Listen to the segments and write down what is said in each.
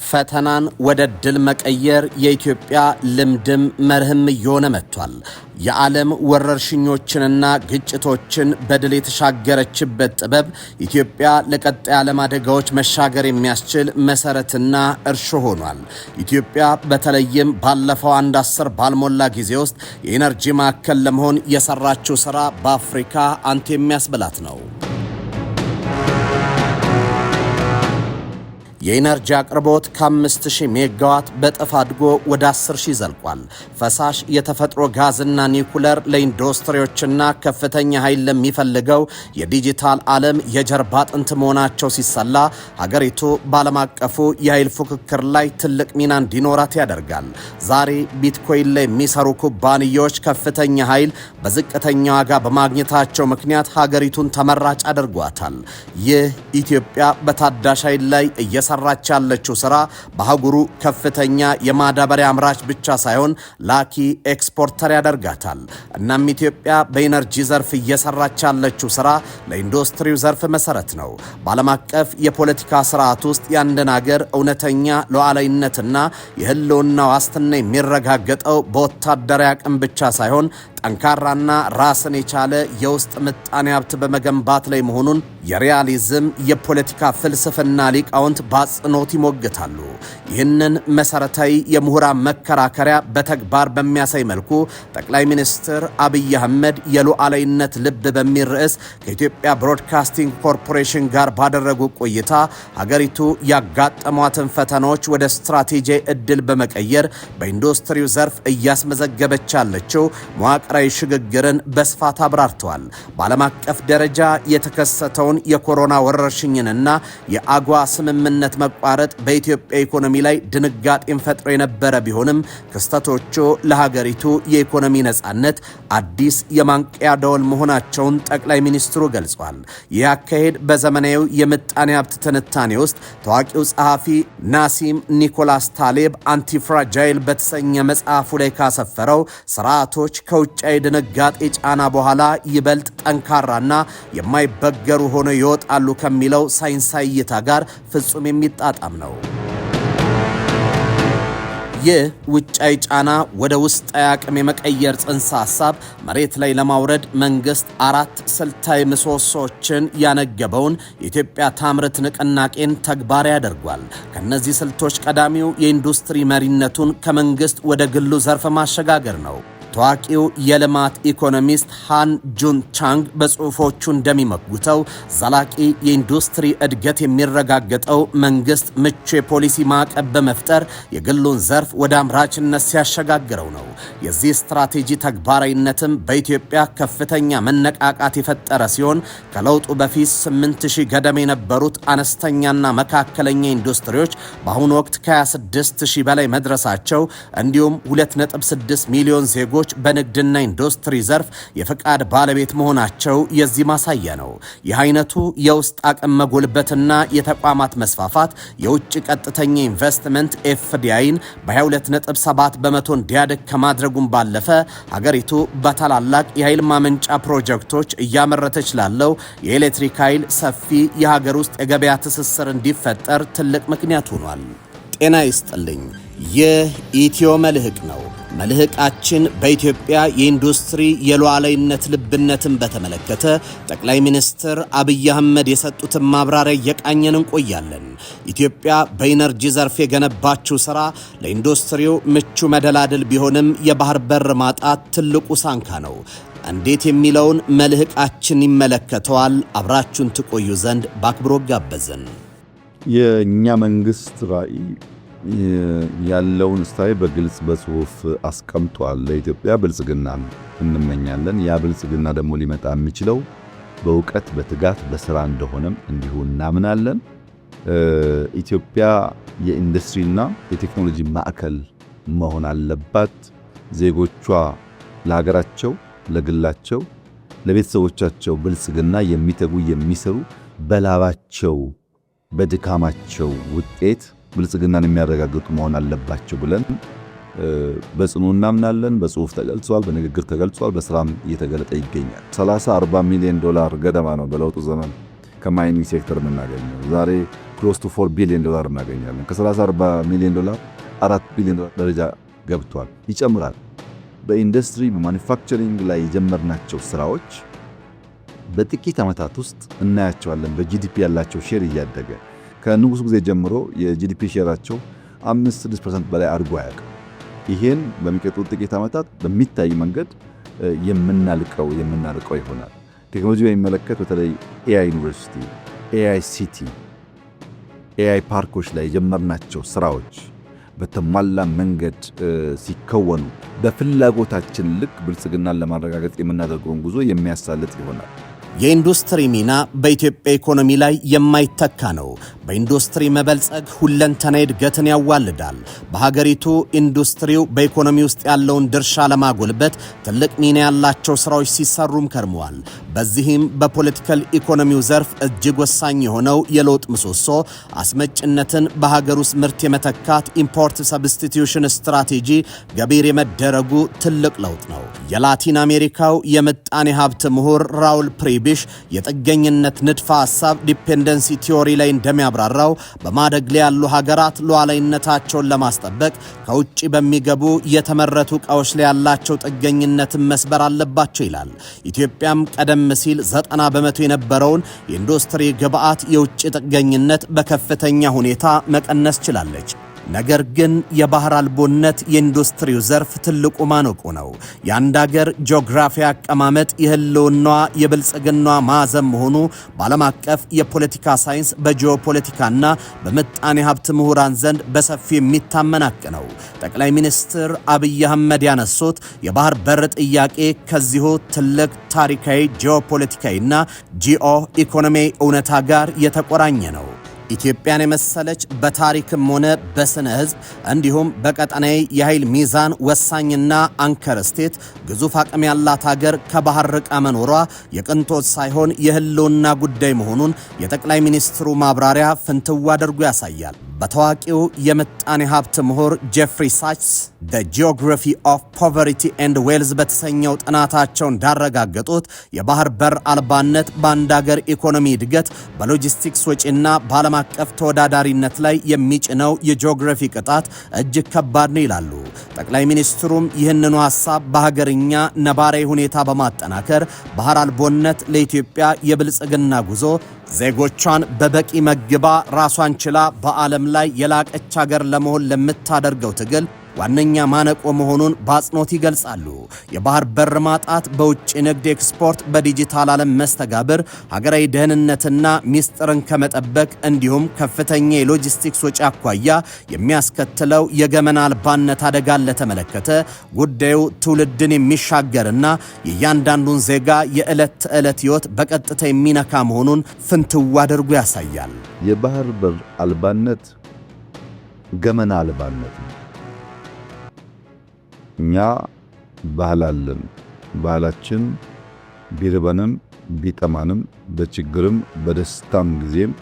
ፈተናን ወደ ድል መቀየር የኢትዮጵያ ልምድም መርህም እየሆነ መጥቷል። የዓለም ወረርሽኞችንና ግጭቶችን በድል የተሻገረችበት ጥበብ ኢትዮጵያ ለቀጣይ ዓለም አደጋዎች መሻገር የሚያስችል መሰረትና እርሾ ሆኗል። ኢትዮጵያ በተለይም ባለፈው 10 ባልሞላ ጊዜ ውስጥ የኢነርጂ ማዕከል ለመሆን የሰራችው ሥራ በአፍሪካ አንቱ የሚያስብላት ነው። የኢነርጂ አቅርቦት ከ5000 ሜጋዋት በጥፍ አድጎ ወደ 10000 ዘልቋል። ፈሳሽ የተፈጥሮ ጋዝና ኒኩለር ለኢንዱስትሪዎችና ከፍተኛ ኃይል ለሚፈልገው የዲጂታል ዓለም የጀርባ አጥንት መሆናቸው ሲሰላ ሀገሪቱ በዓለም አቀፉ የኃይል ፉክክር ላይ ትልቅ ሚና እንዲኖራት ያደርጋል። ዛሬ ቢትኮይን ላይ የሚሰሩ ኩባንያዎች ከፍተኛ ኃይል በዝቅተኛ ዋጋ በማግኘታቸው ምክንያት ሀገሪቱን ተመራጭ አድርጓታል። ይህ ኢትዮጵያ በታዳሽ ኃይል ላይ እየሰራች ያለችው ሥራ በአህጉሩ ከፍተኛ የማዳበሪያ አምራች ብቻ ሳይሆን ላኪ ኤክስፖርተር ያደርጋታል። እናም ኢትዮጵያ በኢነርጂ ዘርፍ እየሰራች ያለችው ሥራ ለኢንዱስትሪው ዘርፍ መሰረት ነው። በዓለም አቀፍ የፖለቲካ ስርዓት ውስጥ የአንድን ሀገር እውነተኛ ሉዓላዊነትና የህልውና ዋስትና የሚረጋገጠው በወታደራዊ አቅም ብቻ ሳይሆን ጠንካራና ራስን የቻለ የውስጥ ምጣኔ ሀብት በመገንባት ላይ መሆኑን የሪያሊዝም የፖለቲካ ፍልስፍና ሊቃውንት በአጽንኦት ይሞግታሉ። ይህንን መሰረታዊ የምሁራን መከራከሪያ በተግባር በሚያሳይ መልኩ ጠቅላይ ሚኒስትር አብይ አህመድ የሉዓላዊነት ልብ በሚል ርዕስ ከኢትዮጵያ ብሮድካስቲንግ ኮርፖሬሽን ጋር ባደረጉ ቆይታ ሀገሪቱ ያጋጠሟትን ፈተናዎች ወደ ስትራቴጂ ዕድል በመቀየር በኢንዱስትሪው ዘርፍ እያስመዘገበች ያለችው መዋቅራዊ ሽግግርን በስፋት አብራርተዋል። በዓለም አቀፍ ደረጃ የተከሰተውን የኮሮና ወረርሽኝንና የአጓ ስምምነት መቋረጥ በኢትዮጵያ ኢኮኖሚ ላይ ድንጋጤን ፈጥሮ የነበረ ቢሆንም ክስተቶቹ ለሀገሪቱ የኢኮኖሚ ነጻነት አዲስ የማንቂያ ደወል መሆናቸውን ጠቅላይ ሚኒስትሩ ገልጸዋል። ይህ አካሄድ በዘመናዊ የምጣኔ ሀብት ትንታኔ ውስጥ ታዋቂው ጸሐፊ ናሲም ኒኮላስ ታሌብ አንቲፍራጃይል በተሰኘ መጽሐፉ ላይ ካሰፈረው ስርዓቶች ከውጫዊ ድንጋጤ ጫና በኋላ ይበልጥ ጠንካራና የማይበገሩ ሆነው ይወጣሉ ከሚለው ሳይንሳዊ እይታ ጋር ፍጹም የሚጣጣም ነው። ይህ ውጫዊ ጫና ወደ ውስጣዊ አቅም የመቀየር ጽንሰ ሐሳብ መሬት ላይ ለማውረድ መንግስት 4 ስልታዊ ምሰሶዎችን ያነገበውን የኢትዮጵያ ታምርት ንቅናቄን ተግባራዊ ያደርጓል። ከነዚህ ስልቶች ቀዳሚው የኢንዱስትሪ መሪነቱን ከመንግስት ወደ ግሉ ዘርፍ ማሸጋገር ነው። ታዋቂው የልማት ኢኮኖሚስት ሃን ጁን ቻንግ በጽሑፎቹ እንደሚመጉተው ዘላቂ የኢንዱስትሪ እድገት የሚረጋገጠው መንግስት ምቹ የፖሊሲ ማዕቀብ በመፍጠር የግሉን ዘርፍ ወደ አምራችነት ሲያሸጋግረው ነው። የዚህ ስትራቴጂ ተግባራዊነትም በኢትዮጵያ ከፍተኛ መነቃቃት የፈጠረ ሲሆን ከለውጡ በፊት 8000 ገደማ የነበሩት አነስተኛና መካከለኛ ኢንዱስትሪዎች በአሁኑ ወቅት ከ26000 በላይ መድረሳቸው እንዲሁም 2.6 ሚሊዮን ዜጎች በንግድና ኢንዱስትሪ ዘርፍ የፈቃድ ባለቤት መሆናቸው የዚህ ማሳያ ነው። ይህ አይነቱ የውስጥ አቅም መጎልበትና የተቋማት መስፋፋት የውጭ ቀጥተኛ ኢንቨስትመንት ኤፍዲአይን በ22.7 በመቶ እንዲያድግ ከማድረጉም ባለፈ ሀገሪቱ በታላላቅ የኃይል ማመንጫ ፕሮጀክቶች እያመረተች ላለው የኤሌክትሪክ ኃይል ሰፊ የሀገር ውስጥ የገበያ ትስስር እንዲፈጠር ትልቅ ምክንያት ሆኗል። ጤና ይስጥልኝ። ይህ ኢትዮ መልህቅ ነው። መልህቃችን በኢትዮጵያ የኢንዱስትሪ የሉዓላዊነት ልብነትን በተመለከተ ጠቅላይ ሚኒስትር አብይ አህመድ የሰጡትን ማብራሪያ እየቃኘን እንቆያለን። ኢትዮጵያ በኢነርጂ ዘርፍ የገነባችው ሥራ ለኢንዱስትሪው ምቹ መደላድል ቢሆንም የባህር በር ማጣት ትልቁ ሳንካ ነው። እንዴት የሚለውን መልህቃችን ይመለከተዋል። አብራችሁን ትቆዩ ዘንድ በአክብሮት ጋበዝን። የእኛ መንግስት ራዕይ ያለውን ስታይ በግልጽ በጽሁፍ አስቀምጧል። ለኢትዮጵያ ብልጽግና እንመኛለን። ያ ብልጽግና ደግሞ ሊመጣ የሚችለው በእውቀት፣ በትጋት፣ በስራ እንደሆነም እንዲሁ እናምናለን። ኢትዮጵያ የኢንዱስትሪና የቴክኖሎጂ ማዕከል መሆን አለባት። ዜጎቿ ለሀገራቸው፣ ለግላቸው፣ ለቤተሰቦቻቸው ብልጽግና የሚተጉ የሚሰሩ በላባቸው በድካማቸው ውጤት ብልጽግናን የሚያረጋግጡ መሆን አለባቸው ብለን በጽኑ እናምናለን። በጽሁፍ ተገልጿል፣ በንግግር ተገልጿል፣ በስራም እየተገለጠ ይገኛል። 30-40 ሚሊዮን ዶላር ገደማ ነው በለውጡ ዘመን ከማይኒንግ ሴክተር የምናገኘው ዛሬ ክሎስ ቱ $4 ቢሊዮን እናገኛለን። ከ30-40 ሚሊዮን ዶላር $4 ቢሊዮን ደረጃ ገብቷል። ይጨምራል። በኢንዱስትሪ በማኒፋክቸሪንግ ላይ የጀመርናቸው ስራዎች በጥቂት ዓመታት ውስጥ እናያቸዋለን። በጂዲፒ ያላቸው ሼር እያደገ ከንጉሱ ጊዜ ጀምሮ የጂዲፒ ሼራቸው 5-6% በላይ አድጎ አያውቅም። ይሄን በሚቀጥሉት ጥቂት ዓመታት በሚታይ መንገድ የምናልቀው ይሆናል። ቴክኖሎጂ በሚመለከት በተለይ ኤአይ ዩኒቨርሲቲ፣ ኤአይ ሲቲ፣ ኤአይ ፓርኮች ላይ የጀመርናቸው ስራዎች በተሟላ መንገድ ሲከወኑ በፍላጎታችን ልክ ብልጽግናን ለማረጋገጥ የምናደርገውን ጉዞ የሚያሳልጥ ይሆናል። የኢንዱስትሪ ሚና በኢትዮጵያ ኢኮኖሚ ላይ የማይተካ ነው። በኢንዱስትሪ መበልጸግ ሁለንተናዊ እድገትን ያዋልዳል። በሀገሪቱ ኢንዱስትሪው በኢኮኖሚ ውስጥ ያለውን ድርሻ ለማጎልበት ትልቅ ሚና ያላቸው ስራዎች ሲሰሩም ከርመዋል። በዚህም በፖለቲካል ኢኮኖሚው ዘርፍ እጅግ ወሳኝ የሆነው የለውጥ ምሰሶ አስመጭነትን በሀገር ውስጥ ምርት የመተካት ኢምፖርት ሰብስቲቲዩሽን ስትራቴጂ ገቢር የመደረጉ ትልቅ ለውጥ ነው። የላቲን አሜሪካው የምጣኔ ሀብት ምሁር ራውል ፕሪቢሽ የጥገኝነት ንድፈ ሐሳብ ዲፔንደንሲ ቲዮሪ ላይ እንደሚያብራራው በማደግ ላይ ያሉ ሀገራት ሉዓላዊነታቸውን ለማስጠበቅ ከውጭ በሚገቡ የተመረቱ ዕቃዎች ላይ ያላቸው ጥገኝነትን መስበር አለባቸው ይላል። ኢትዮጵያም ቀደም ሲል 90% የነበረውን የኢንዱስትሪ ግብዓት የውጭ ጥገኝነት በከፍተኛ ሁኔታ መቀነስ ችላለች። ነገር ግን የባህር አልቦነት የኢንዱስትሪው ዘርፍ ትልቁ ማነቆ ነው። የአንድ ሀገር ጂኦግራፊ አቀማመጥ የህልውናዋ የብልጽግናዋ ማዕዘን መሆኑ በዓለም አቀፍ የፖለቲካ ሳይንስ በጂኦፖለቲካና በምጣኔ ሀብት ምሁራን ዘንድ በሰፊ የሚታመን ሀቅ ነው። ጠቅላይ ሚኒስትር አብይ አህመድ ያነሱት የባህር በር ጥያቄ ከዚሁ ትልቅ ታሪካዊ ጂኦፖለቲካዊና ጂኦ ኢኮኖሚያዊ እውነታ ጋር የተቆራኘ ነው። ኢትዮጵያን የመሰለች በታሪክም ሆነ በስነ ህዝብ እንዲሁም በቀጠናዊ የኃይል ሚዛን ወሳኝና አንከር ስቴት ግዙፍ አቅም ያላት ሀገር ከባህር ርቃ መኖሯ የቅንጦት ሳይሆን የህልውና ጉዳይ መሆኑን የጠቅላይ ሚኒስትሩ ማብራሪያ ፍንትው አድርጎ ያሳያል። በታዋቂው የምጣኔ ሀብት ምሁር ጄፍሪ ሳችስ The Geography of Poverty and Wealth በተሰኘው ጥናታቸው እንዳረጋገጡት የባህር በር አልባነት በአንድ ሀገር ኢኮኖሚ እድገት በሎጂስቲክስ ወጪና በዓለም አቀፍ ተወዳዳሪነት ላይ የሚጭነው የጂኦግራፊ ቅጣት እጅግ ከባድ ነው ይላሉ። ጠቅላይ ሚኒስትሩም ይህንኑ ሐሳብ በሀገርኛ ነባራዊ ሁኔታ በማጠናከር ባህር አልቦነት ለኢትዮጵያ የብልጽግና ጉዞ ዜጎቿን በበቂ መግባ ራሷን ችላ በዓለም ላይ የላቀች ሀገር ለመሆን ለምታደርገው ትግል ዋነኛ ማነቆ መሆኑን በአጽንኦት ይገልጻሉ። የባህር በር ማጣት በውጭ ንግድ ኤክስፖርት፣ በዲጂታል ዓለም መስተጋብር፣ ሀገራዊ ደህንነትና ሚስጥርን ከመጠበቅ እንዲሁም ከፍተኛ የሎጂስቲክስ ወጪ አኳያ የሚያስከትለው የገመና አልባነት አደጋን ለተመለከተ ጉዳዩ ትውልድን የሚሻገርና የእያንዳንዱን ዜጋ የዕለት ተዕለት ሕይወት በቀጥታ የሚነካ መሆኑን ፍንትው አድርጎ ያሳያል። የባህር በር አልባነት ገመና አልባነት ነው። እኛ ባህል አለን። ባህላችን ቢርበንም ቢጠማንም በችግርም በደስታም ጊዜም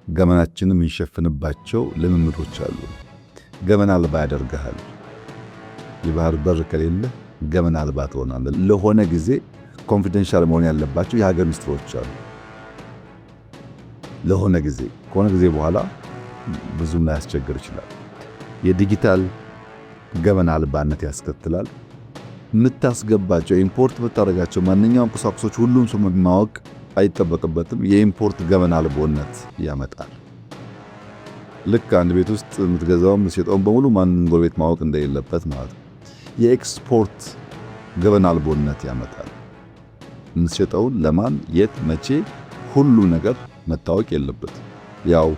ገመናችንን የምንሸፍንባቸው ልምምዶች አሉ። ገመና አልባ ያደርግሃል። የባህር በር ከሌለ ገመና አልባ ትሆናለህ። ለሆነ ጊዜ ኮንፊደንሻል መሆን ያለባቸው የሀገር ሚስጥሮች አሉ። ለሆነ ጊዜ ከሆነ ጊዜ በኋላ ብዙም ላያስቸግር ይችላል። የዲጂታል ገመና አልባነት ያስከትላል። የምታስገባቸው ኢምፖርት የምታደርጋቸው ማንኛውም ቁሳቁሶች ሁሉም ሰው ማወቅ አይጠበቅበትም። የኢምፖርት ገመና አልቦነት ያመጣል። ልክ አንድ ቤት ውስጥ የምትገዛውም የምትሸጠውም በሙሉ ማንም ጎረቤት ማወቅ እንደሌለበት ማለት ነው። የኤክስፖርት ገመና አልቦነት ያመጣል። የምትሸጠውን ለማን፣ የት፣ መቼ ሁሉ ነገር መታወቅ የለበት። ያው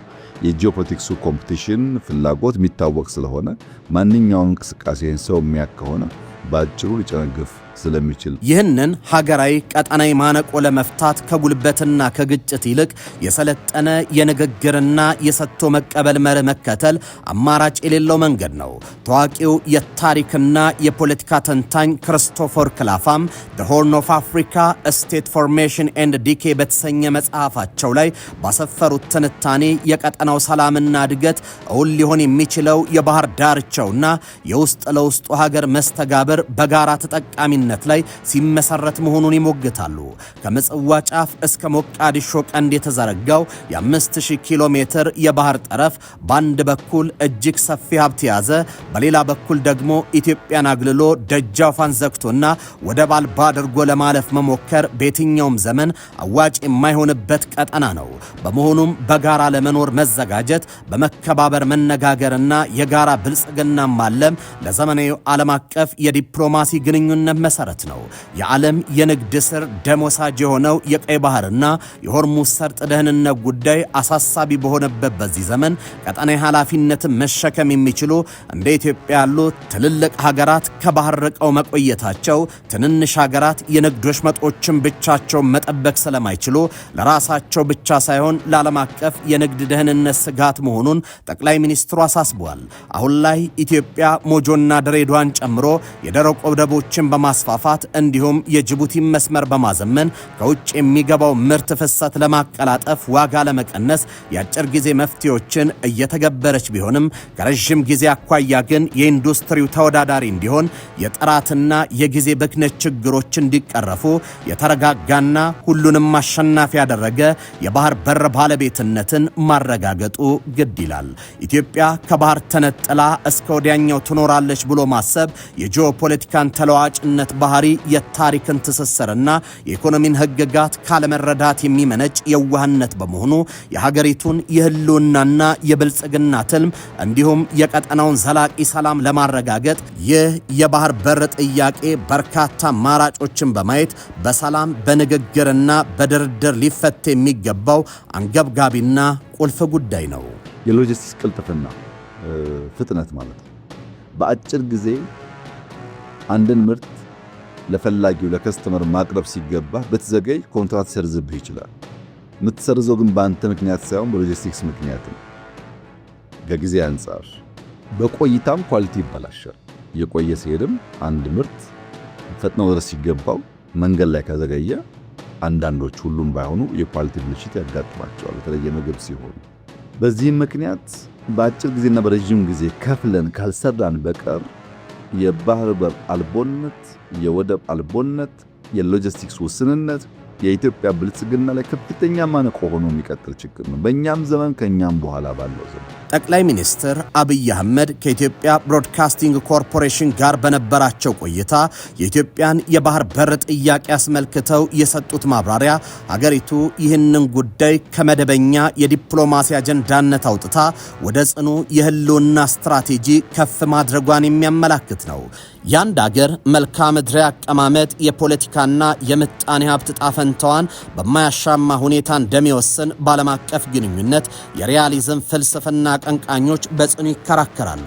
የጂኦፖለቲክሱ ኮምፒቲሽን ፍላጎት የሚታወቅ ስለሆነ ማንኛውም እንቅስቃሴን ሰው የሚያክ ከሆነ በአጭሩ ሊጨነግፍ ስለሚችል ይህንን ሀገራዊ ቀጠናዊ ማነቆ ለመፍታት ከጉልበትና ከግጭት ይልቅ የሰለጠነ የንግግርና የሰጥቶ መቀበል መርህ መከተል አማራጭ የሌለው መንገድ ነው። ታዋቂው የታሪክና የፖለቲካ ተንታኝ ክሪስቶፈር ክላፋም The Horn of Africa: A State Formation and Decay በተሰኘ መጽሐፋቸው ላይ ባሰፈሩት ትንታኔ የቀጠናው ሰላምና እድገት እውን ሊሆን የሚችለው የባህር ዳርቻውና የውስጥ ለውስጡ ሀገር መስተጋብር በጋራ ተጠቃሚነት ስምምነት ላይ ሲመሰረት መሆኑን ይሞግታሉ። ከምጽዋ ጫፍ እስከ ሞቃዲሾ ቀንድ የተዘረጋው የ5000 ኪሎ ሜትር የባህር ጠረፍ በአንድ በኩል እጅግ ሰፊ ሀብት የያዘ፣ በሌላ በኩል ደግሞ ኢትዮጵያን አግልሎ ደጃፏን ዘግቶና ወደብ አልባ አድርጎ ለማለፍ መሞከር በየትኛውም ዘመን አዋጭ የማይሆንበት ቀጠና ነው። በመሆኑም በጋራ ለመኖር መዘጋጀት፣ በመከባበር መነጋገርና የጋራ ብልጽግና ማለም ለዘመናዊ ዓለም አቀፍ የዲፕሎማሲ ግንኙነት መሰረት ነው። የዓለም የንግድ ስር ደም ወሳጅ የሆነው የቀይ ባህርና የሆርሙዝ ሰርጥ ደህንነት ጉዳይ አሳሳቢ በሆነበት በዚህ ዘመን ቀጠናዊ ኃላፊነትን መሸከም የሚችሉ እንደ ኢትዮጵያ ያሉ ትልልቅ ሀገራት ከባህር ርቀው መቆየታቸው ትንንሽ ሀገራት የንግድ ወሽመጦችን ብቻቸውን መጠበቅ ስለማይችሉ ለራሳቸው ብቻ ሳይሆን ለዓለም አቀፍ የንግድ ደህንነት ስጋት መሆኑን ጠቅላይ ሚኒስትሩ አሳስበዋል። አሁን ላይ ኢትዮጵያ ሞጆና ድሬዳዋን ጨምሮ የደረቅ ወደቦችን በማስፋፋት እንዲሁም የጅቡቲን መስመር በማዘመን ከውጭ የሚገባው ምርት ፍሰት ለማቀላጠፍ ዋጋ ለመቀነስ የአጭር ጊዜ መፍትሄዎችን እየተገበረች ቢሆንም ከረዥም ጊዜ አኳያ ግን የኢንዱስትሪው ተወዳዳሪ እንዲሆን የጥራትና የጊዜ ብክነት ችግሮች እንዲቀረፉ የተረጋጋና ሁሉንም አሸናፊ ያደረገ የባህር በር ባለቤትነትን ማረጋገጡ ግድ ይላል። ኢትዮጵያ ከባህር ተነጥላ እስከ ወዲያኛው ትኖራለች ብሎ ማሰብ የጂኦፖለቲካን ተለዋጭነት ባህሪ፣ የታሪክን ትስስርና የኢኮኖሚን ህግጋት ካለመረዳት የሚመነጭ የዋህነት በመሆኑ የሀገሪቱን የህልውናና የብልጽግና ትልም እንዲሁም የቀጠናውን ዘላቂ ሰላም ለማረጋገጥ ይህ የባህር በር ጥያቄ በርካታ አማራጮችን በማየት በሰላም በንግግርና በድርድር ሊፈታ የሚገባው አንገብጋቢና ቁልፍ ጉዳይ ነው። የሎጂስቲክስ ቅልጥፍና፣ ፍጥነት ማለት ነው። በአጭር ጊዜ አንድን ምርት ለፈላጊው ለከስተመር ማቅረብ ሲገባ ብትዘገይ ኮንትራት ሰርዝብህ ይችላል። የምትሰርዘው ግን በአንተ ምክንያት ሳይሆን በሎጂስቲክስ ምክንያት ነው። ከጊዜ አንጻር በቆይታም ኳሊቲ ይበላሻል። የቆየ ሲሄድም አንድ ምርት ፈጥኖ ድረስ ሲገባው መንገድ ላይ ከዘገየ አንዳንዶች ሁሉም ባይሆኑ የኳሊቲ ብልሽት ያጋጥማቸዋል፣ በተለየ ምግብ ሲሆን። በዚህም ምክንያት በአጭር ጊዜና በረጅም ጊዜ ከፍለን ካልሰራን በቀር የባህር በር አልቦነት፣ የወደብ አልቦነት፣ የሎጂስቲክስ ውስንነት የኢትዮጵያ ብልጽግና ላይ ከፍተኛ ማነቆ ሆኖ የሚቀጥል ችግር ነው፣ በእኛም ዘመን ከኛም በኋላ ባለው ዘመን። ጠቅላይ ሚኒስትር አብይ አህመድ ከኢትዮጵያ ብሮድካስቲንግ ኮርፖሬሽን ጋር በነበራቸው ቆይታ የኢትዮጵያን የባህር በር ጥያቄ አስመልክተው የሰጡት ማብራሪያ ሀገሪቱ ይህንን ጉዳይ ከመደበኛ የዲፕሎማሲ አጀንዳነት አውጥታ ወደ ጽኑ የህልውና ስትራቴጂ ከፍ ማድረጓን የሚያመላክት ነው። የአንድ ሀገር መልክዓ ምድራዊ አቀማመጥ የፖለቲካና የምጣኔ ሀብት ጣፈንታዋን በማያሻማ ሁኔታ እንደሚወስን በዓለም አቀፍ ግንኙነት የሪያሊዝም ፍልስፍና አቀንቃኞች በጽኑ ይከራከራሉ።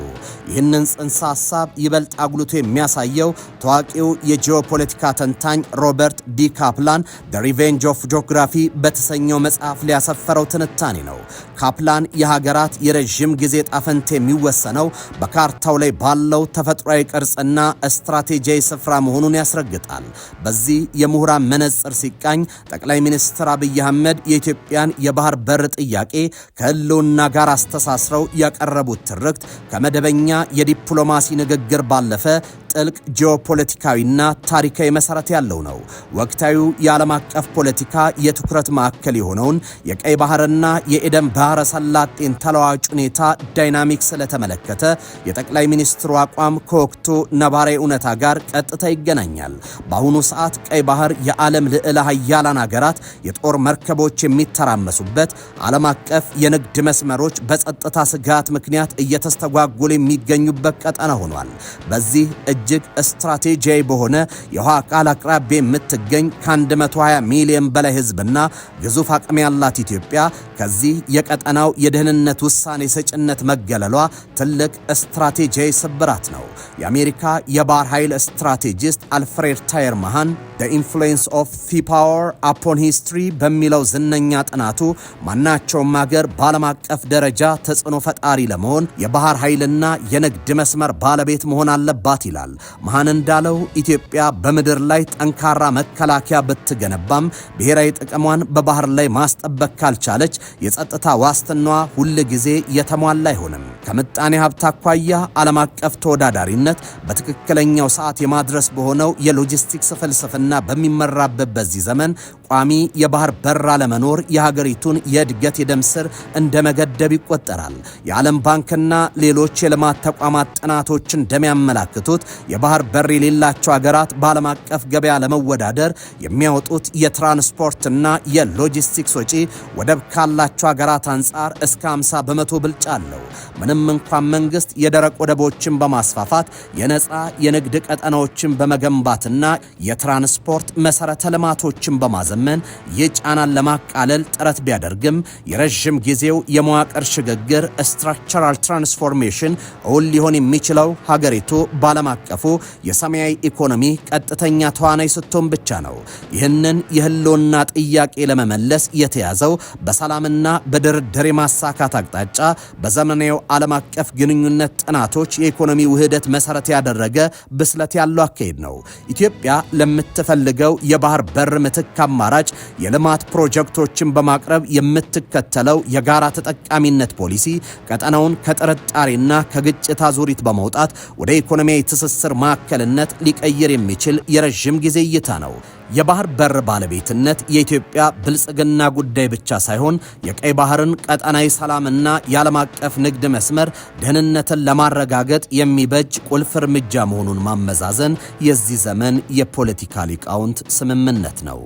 ይህንን ጽንሰ ሐሳብ ይበልጥ አጉልቶ የሚያሳየው ታዋቂው የጂኦፖለቲካ ተንታኝ ሮበርት ዲ ካፕላን ዘ ሪቬንጅ ኦፍ ጂኦግራፊ በተሰኘው መጽሐፍ ሊያሰፈረው ትንታኔ ነው። ካፕላን የሀገራት የረዥም ጊዜ ጣፈንታ የሚወሰነው በካርታው ላይ ባለው ተፈጥሯዊ ቅርጽና ስትራቴጂያዊ ስፍራ መሆኑን ያስረግጣል። በዚህ የምሁራን መነጽር ሲቃኝ ጠቅላይ ሚኒስትር አብይ አህመድ የኢትዮጵያን የባህር በር ጥያቄ ከህልውና ጋር አስተሳስረው ያቀረቡት ትርክት ከመደበኛ የዲፕሎማሲ ንግግር ባለፈ ጥልቅ ጂኦፖለቲካዊና ታሪካዊ መሰረት ያለው ነው። ወቅታዊ የዓለም አቀፍ ፖለቲካ የትኩረት ማዕከል የሆነውን የቀይ ባህርና የኤደን ባህረ ሰላጤን ተለዋጭ ሁኔታ ዳይናሚክስ ስለተመለከተ የጠቅላይ ሚኒስትሩ አቋም ከወቅቱ ነባራዊ እውነታ ጋር ቀጥታ ይገናኛል። በአሁኑ ሰዓት ቀይ ባህር የዓለም ልዕለ ኃያላን ሀገራት የጦር መርከቦች የሚተራመሱበት፣ ዓለም አቀፍ የንግድ መስመሮች በጸጥታ ስጋት ምክንያት እየተስተጓጎሉ የሚገኙበት ቀጠና ሆኗል። በዚህ እጅግ ስትራቴጂያዊ በሆነ የውሃ አካል አቅራቢያ የምትገኝ ከ120 ሚሊዮን በላይ ህዝብና ግዙፍ አቅም ያላት ኢትዮጵያ ከዚህ የቀጠናው የደህንነት ውሳኔ ሰጭነት መገለሏ ትልቅ ስትራቴጂያዊ ስብራት ነው። የአሜሪካ የባህር ኃይል ስትራቴጂስት አልፍሬድ ታየርማሃን The Influence of Sea Power Upon History በሚለው ዝነኛ ጥናቱ ማናቸውም ሀገር በዓለም አቀፍ ደረጃ ተጽዕኖ ፈጣሪ ለመሆን የባህር ኃይልና የንግድ መስመር ባለቤት መሆን አለባት ይላል። መሃን እንዳለው ኢትዮጵያ በምድር ላይ ጠንካራ መከላከያ ብትገነባም ብሔራዊ ጥቅሟን በባህር ላይ ማስጠበቅ ካልቻለች የጸጥታ ዋስትናዋ ሁል ጊዜ የተሟላ አይሆንም። ከምጣኔ ሀብት አኳያ ዓለም አቀፍ ተወዳዳሪነት በትክክለኛው ሰዓት የማድረስ በሆነው የሎጂስቲክስ ፍልስፍና በሚመራበት በዚህ ዘመን ቋሚ የባህር በር አለመኖር የሀገሪቱን የእድገት የደም ስር እንደ መገደብ ይቆጠራል። የዓለም ባንክና ሌሎች የልማት ተቋማት ጥናቶች እንደሚያመላክቱት የባህር በር የሌላቸው ሀገራት በዓለም አቀፍ ገበያ ለመወዳደር የሚያወጡት የትራንስፖርትና የሎጂስቲክስ ወጪ ወደብ ካላቸው ሀገራት አንጻር እስከ 50 በመቶ ብልጫ አለው። ምንም እንኳን መንግስት የደረቅ ወደቦችን በማስፋፋት የነፃ የንግድ ቀጠናዎችን በመገንባትና የትራንስፖርት መሰረተ ልማቶችን በማዘመን የጫናን ለማቃለል ጥረት ቢያደርግም የረጅም ጊዜው የመዋቅር ሽግግር ስትራክቸራል ትራንስፎርሜሽን እውን ሊሆን የሚችለው ሀገሪቱ ባለም አቀፉ የሰማያዊ ኢኮኖሚ ቀጥተኛ ተዋናይ ስትሆን ብቻ ነው። ይህንን የህልውና ጥያቄ ለመመለስ የተያዘው በሰላምና በድርድር የማሳካት አቅጣጫ በዘመናዊው ዓለም አቀፍ ግንኙነት ጥናቶች የኢኮኖሚ ውህደት መሰረት ያደረገ ብስለት ያለው አካሄድ ነው። ኢትዮጵያ ለምትፈልገው የባህር በር ምትክ አማራጭ የልማት ፕሮጀክቶችን በማቅረብ የምትከተለው የጋራ ተጠቃሚነት ፖሊሲ ቀጠናውን ከጥርጣሬና ከግጭት አዙሪት በመውጣት ወደ ኢኮኖሚያዊ ትስስር ማዕከልነት ሊቀይር የሚችል የረጅም ጊዜ እይታ ነው። የባህር በር ባለቤትነት የኢትዮጵያ ብልጽግና ጉዳይ ብቻ ሳይሆን የቀይ ባህርን ቀጠናዊ ሰላምና የዓለም አቀፍ ንግድ መስመር ደህንነትን ለማረጋገጥ የሚበጅ ቁልፍ እርምጃ መሆኑን ማመዛዘን የዚህ ዘመን የፖለቲካ ሊቃውንት ስምምነት ነው።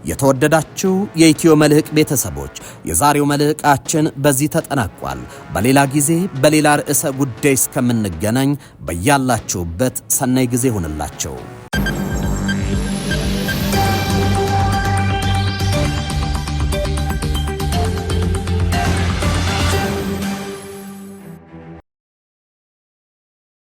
የተወደዳችሁ የኢትዮ መልህቅ ቤተሰቦች የዛሬው መልህቃችን በዚህ ተጠናቋል። በሌላ ጊዜ በሌላ ርዕሰ ጉዳይ እስከምንገናኝ በያላችሁበት ሰናይ ጊዜ ሆነላችሁ።